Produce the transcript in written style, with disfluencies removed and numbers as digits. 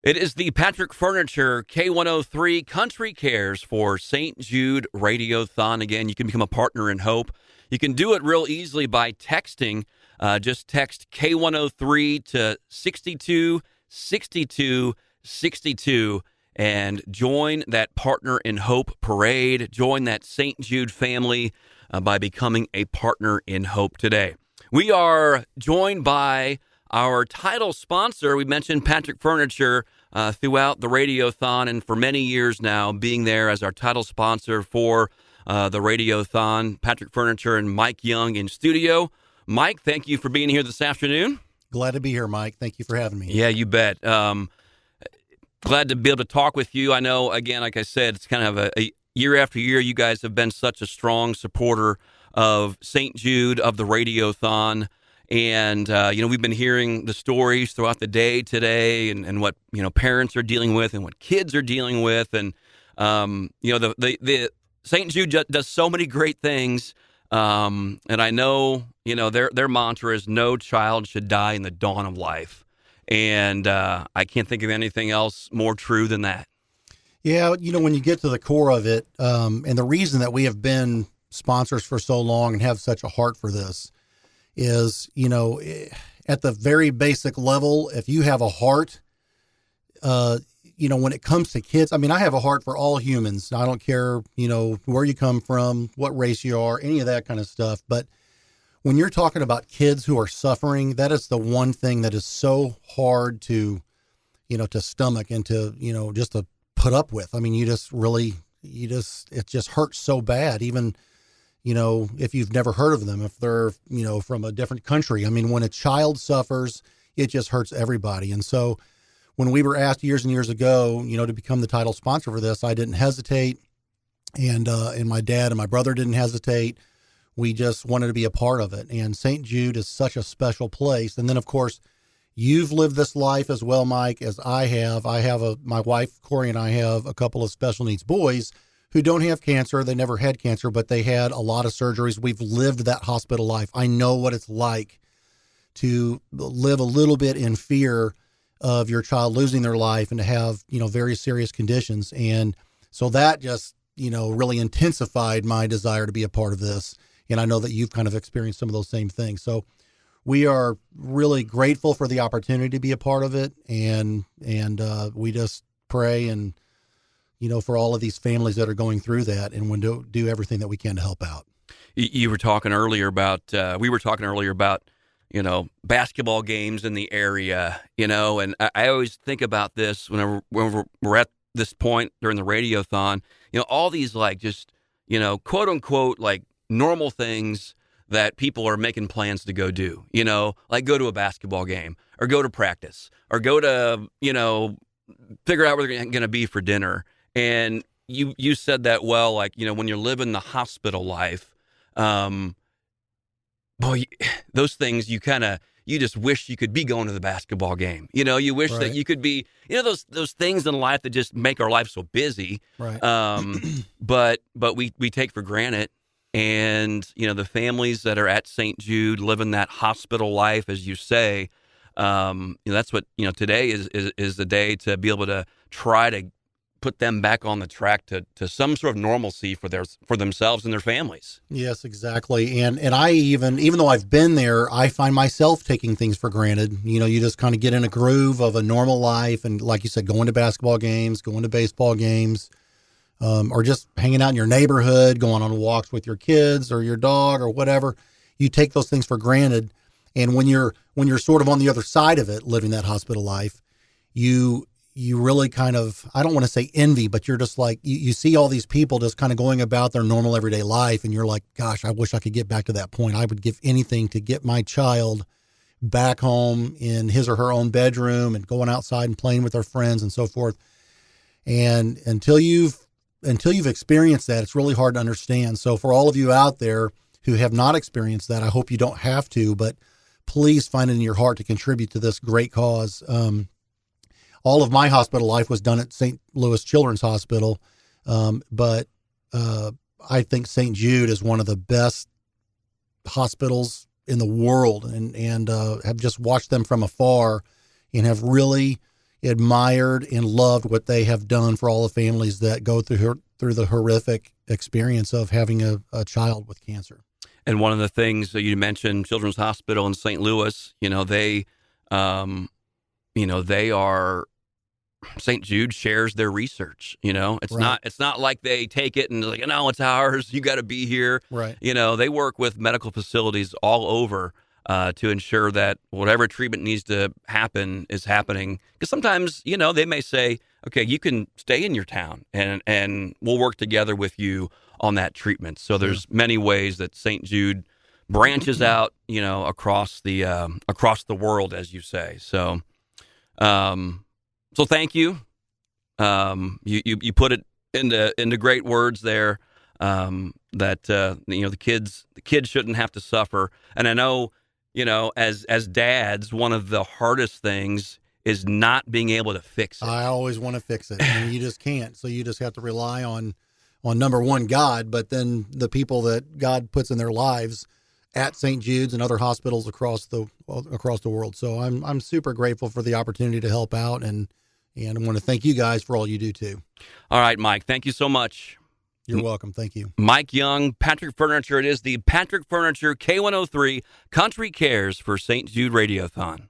It is the Patrick Furniture K103 Country Cares for St. Jude Radiothon. Again, you can become a partner in hope. You can do it real easily by texting. Just text K103 to 626262 and join that Partner in Hope parade. Join that St. Jude family by becoming a Partner in Hope today. We are joined by our title sponsor. We mentioned Patrick Furniture throughout the Radiothon, and for many years now, being there as our title sponsor for the Radiothon. Patrick Furniture and Mike Young in studio. Mike, thank you for being here this afternoon. Glad to be here, Mike. Thank you for having me. Yeah, you bet. Glad to be able to talk with you. I know, again, like I said, it's kind of a year after year, you guys have been such a strong supporter of St. Jude, of the Radiothon. And, we've been hearing the stories throughout the day today and what, parents are dealing with and what kids are dealing with. And, the St. Jude does so many great things. And I know, their mantra is no child should die in the dawn of life. And I can't think of anything else more true than that. Yeah, when you get to the core of it, and the reason that we have been sponsors for so long and have such a heart for this is, at the very basic level, if you have a heart, when it comes to kids, I have a heart for all humans. I don't care, where you come from, what race you are, any of that kind of stuff. But when you're talking about kids who are suffering, that is the one thing that is so hard to stomach and to, just to put up with. It just hurts so bad, even if you've never heard of them, if they're, from a different country. When a child suffers, it just hurts everybody. And so when we were asked years and years ago, to become the title sponsor for this, I didn't hesitate. And my dad and my brother didn't hesitate. We just wanted to be a part of it. And St. Jude is such a special place. And then, of course, you've lived this life as well, Mike, as I have. My wife, Corey, and I have a couple of special needs boys who don't have cancer. They never had cancer, but they had a lot of surgeries. We've lived that hospital life. I know what it's like to live a little bit in fear of your child losing their life and to have, very serious conditions. And so that just, really intensified my desire to be a part of this. And I know that you've kind of experienced some of those same things. So we are really grateful for the opportunity to be a part of it. And we just pray and, for all of these families that are going through that, and we'll do everything that we can to help out. You were talking earlier about, basketball games in the area, and I always think about this whenever we're at this point during the Radiothon, all these quote unquote, normal things that people are making plans to go do, like go to a basketball game or go to practice or go to, figure out where they're going to be for dinner. And you said that well, when you're living the hospital life, those things you just wish you could be going to the basketball game. You wish Right. that you could be, those things in life that just make our life so busy. Right. But we take for granted. And, the families that are at St. Jude living that hospital life, as you say, that's what, today is the day to be able to try to put them back on the track to some sort of normalcy for themselves and their families. Yes, exactly. And I even though I've been there, I find myself taking things for granted. You just kind of get in a groove of a normal life. And like you said, going to basketball games, going to baseball games, or just hanging out in your neighborhood, going on walks with your kids or your dog or whatever. You take those things for granted. And when you're sort of on the other side of it, living that hospital life, you really kind of, I don't want to say envy, but you're just like, you see all these people just kind of going about their normal everyday life. And you're like, gosh, I wish I could get back to that point. I would give anything to get my child back home in his or her own bedroom and going outside and playing with their friends and so forth. And until you've experienced that, it's really hard to understand. So for all of you out there who have not experienced that, I hope you don't have to, but please find it in your heart to contribute to this great cause. All of my hospital life was done at St. Louis Children's Hospital. But I think St. Jude is one of the best hospitals in the world, and have just watched them from afar and have really, admired and loved what they have done for all the families that go through the horrific experience of having a child with cancer. And one of the things that you mentioned, Children's Hospital in St. Louis, they are, St. Jude shares their research. It's not like they take it and like, no, it's ours. You got to be here. Right. They work with medical facilities all over to ensure that whatever treatment needs to happen is happening. Because sometimes, they may say, okay, you can stay in your town and we'll work together with you on that treatment. So there's many ways that St. Jude branches out, across the world, as you say. So, so thank you. You put it into great words there. That the kids shouldn't have to suffer. And I know, as dads, one of the hardest things is not being able to fix it. I always want to fix it, and you just can't. So you just have to rely on number one, God, but then the people that God puts in their lives at St. Jude's and other hospitals across the world. So I'm super grateful for the opportunity to help out, and I want to thank you guys for all you do too. All right, Mike, thank you so much. You're welcome. Thank you. Mike Young, Patrick Furniture. It is the Patrick Furniture K103 Country Cares for St. Jude Radiothon.